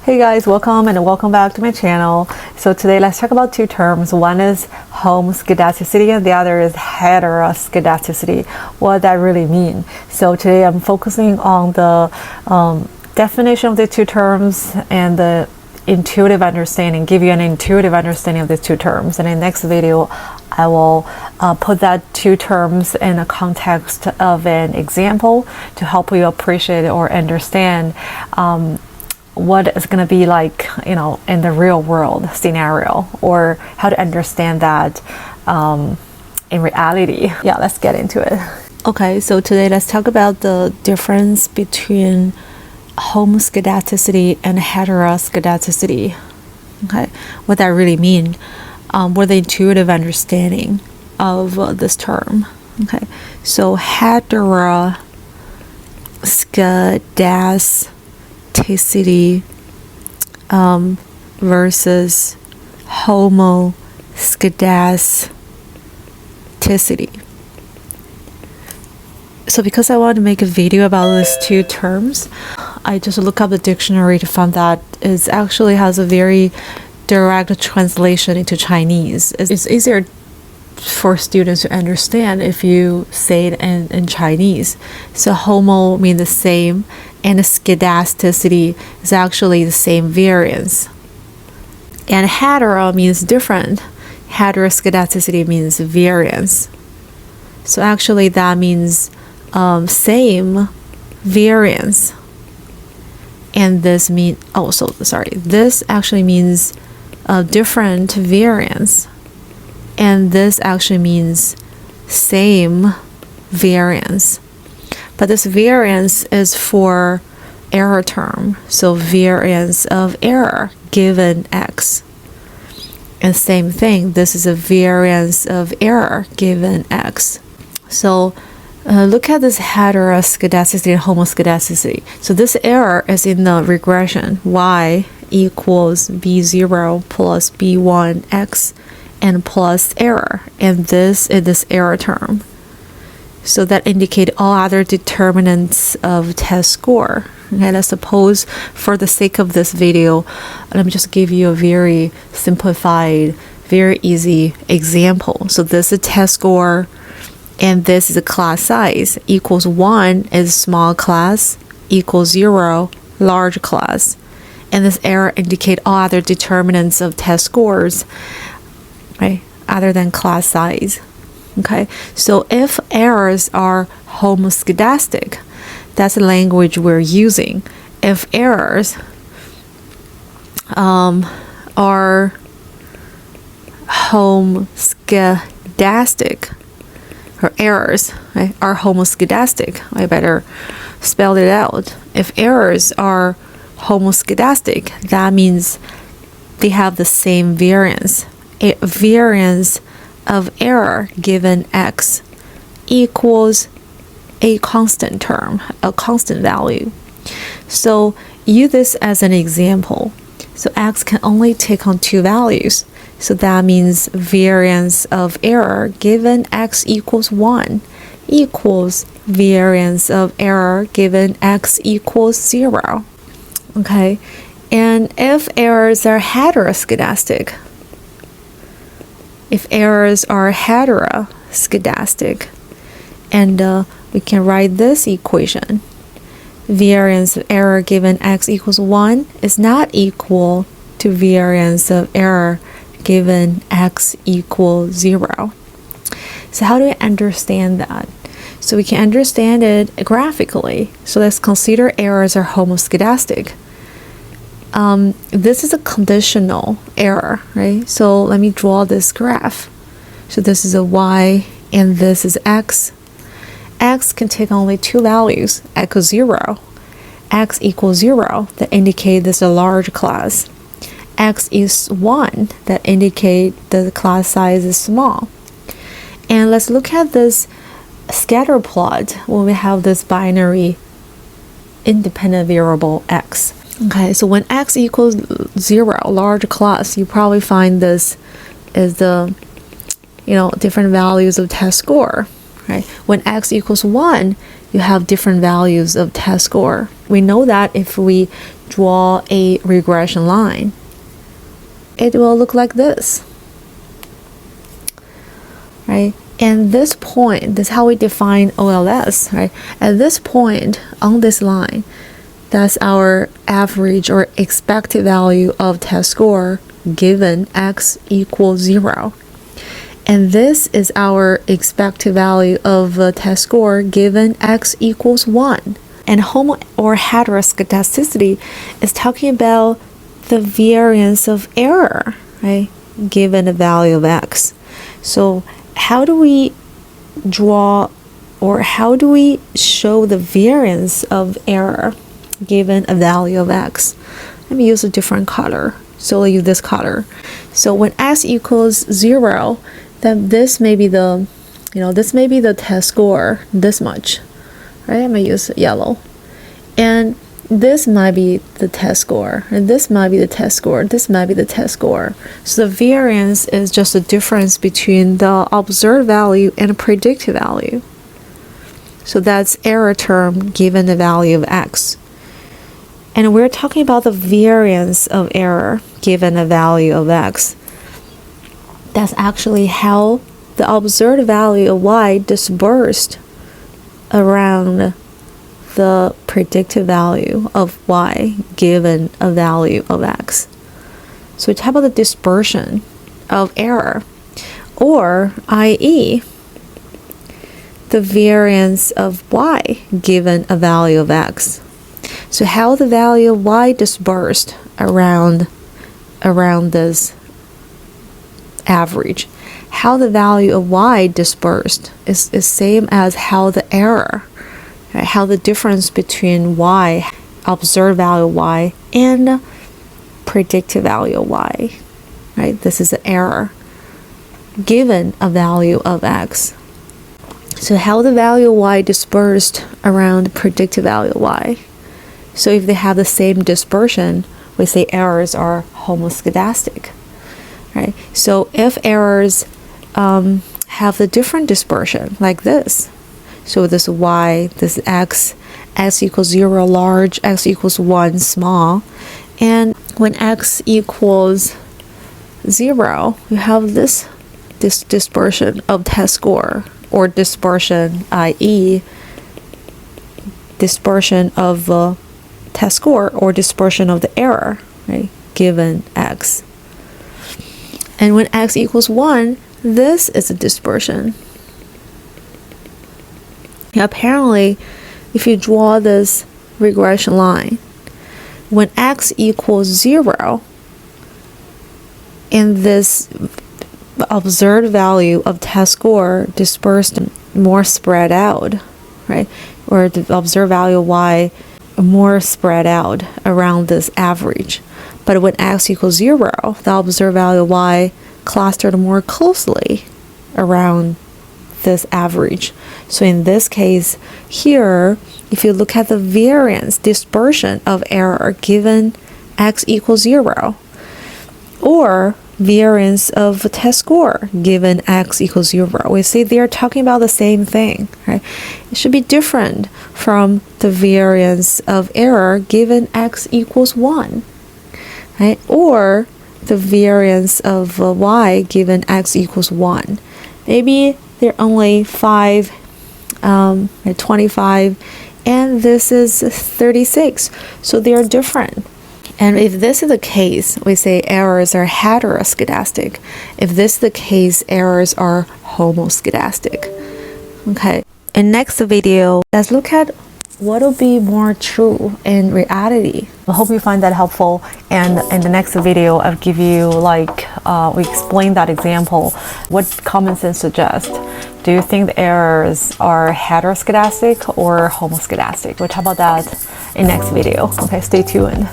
Hey guys, welcome back to my channel. So today let's talk about two terms. One is homoskedasticity and the other is heteroskedasticity. What that really mean? So today I'm focusing on the definition of the two terms and the intuitive understanding, give you an intuitive understanding of the two terms. And in the next video, I will put that two terms in a context of an example to help you appreciate or understand what it's going to be like, in the real world scenario, or how to understand that in reality. Yeah, let's get into it. Okay, so today let's talk about the difference between homoskedasticity and heteroskedasticity. Okay, what that really mean, what the intuitive understanding of this term. Okay, so heteroskedasticity versus homoskedasticity. So because I want to make a video about these two terms, I just look up the dictionary to find that it actually has a very direct translation into Chinese. It's easier for students to understand if you say it in Chinese. So homo means the same, and skedasticity is actually the same variance. And hetero means different. Heteroskedasticity means variance. So actually that means same variance. And this this actually means different variance. And this actually means same variance. But this variance is for error term. So variance of error given x. And same thing, this is a variance of error given x. So look at this heteroskedasticity and homoskedasticity. So this error is in the regression. Y equals b0 plus b1x and plus error. And this is this error term. So that indicate all other determinants of test score. Okay, let's suppose for the sake of this video, let me just give you a very simplified, very easy example. So this is test score, and this is a class size. Equals 1 is small class, equals 0, large class. And this error indicate all other determinants of test scores, right, other than class size. Okay, so if errors are homoskedastic, that's the language we're using. If errors are homoskedastic, or errors, right, are homoskedastic, I better spell it out. If errors are homoskedastic, that means they have the same variance. A variance of error given x equals a constant term, a constant value. So use this as an example. So x can only take on two values. So that means variance of error given x equals 1 equals variance of error given x equals 0. Okay, and if errors are heteroskedastic, and we can write this equation. Variance of error given x equals 1 is not equal to variance of error given x equals 0. So how do we understand that? So we can understand it graphically. So let's consider errors are homoskedastic. This is a conditional error, right? So let me draw this graph. So this is a y and this is x. X can take only two values, x equals 0. X equals 0, that indicate this is a large class. X is 1, that indicate that the class size is small. And let's look at this scatter plot when we have this binary independent variable x. Okay, so when x equals 0, large class, you probably find this is the different values of test score. Right? When x equals 1, you have different values of test score. We know that if we draw a regression line, it will look like this, right? And this point, this is how we define OLS, right? At this point on this line, that's our average or expected value of test score given x equals 0. And this is our expected value of the test score given x equals 1. And homo or heteroskedasticity is talking about the variance of error, right, given a value of x. So how do we draw, or how do we show the variance of error given a value of x? Let me use a different color. So I'll use this color. So when x equals 0, then this may be the, this may be the test score, this much, right? I'm gonna use yellow. And this might be the test score, and this might be the test score, this might be the test score. So the variance is just the difference between the observed value and a predicted value. So that's error term given the value of x. And we're talking about the variance of error given a value of x. That's actually how the observed value of y dispersed around the predicted value of y given a value of x. So we talk about the dispersion of error, or i.e. the variance of y given a value of x. So how the value of y dispersed around this average. How the value of y dispersed is same as how the error, right, how the difference between y, observed value of y, and predicted value of y, right? This is an error given a value of x. So how the value of y dispersed around the predicted value of y. So if they have the same dispersion, we say errors are homoskedastic, right? So if errors have the different dispersion, like this, so this y, this x equals 0 large, x equals 1 small, and when x equals 0, you have this dispersion of test score, or dispersion, i.e. dispersion of the test score, or dispersion of the error, right, given x. And when x equals 1, this is a dispersion. Now, apparently, if you draw this regression line, when x equals 0, and this observed value of test score dispersed more spread out, right, or the observed value of y more spread out around this average. But when x equals 0, the observed value of y clustered more closely around this average. So in this case here, if you look at the variance dispersion of error given x equals 0, or variance of test score given x equals 0, we see they're talking about the same thing, right? It should be different from the variance of error given x equals 1, right? Or the variance of y given x equals 1. Maybe they're only 25, and this is 36, so they're different. And if this is the case, we say errors are heteroskedastic. If this is the case, errors are homoskedastic. Okay, in next video, let's look at what will be more true in reality. I hope you find that helpful, and in the next video I'll give you we explain that example, what common sense suggests. Do you think the errors are heteroskedastic or homoskedastic? We'll talk about that in next video. Okay, stay tuned.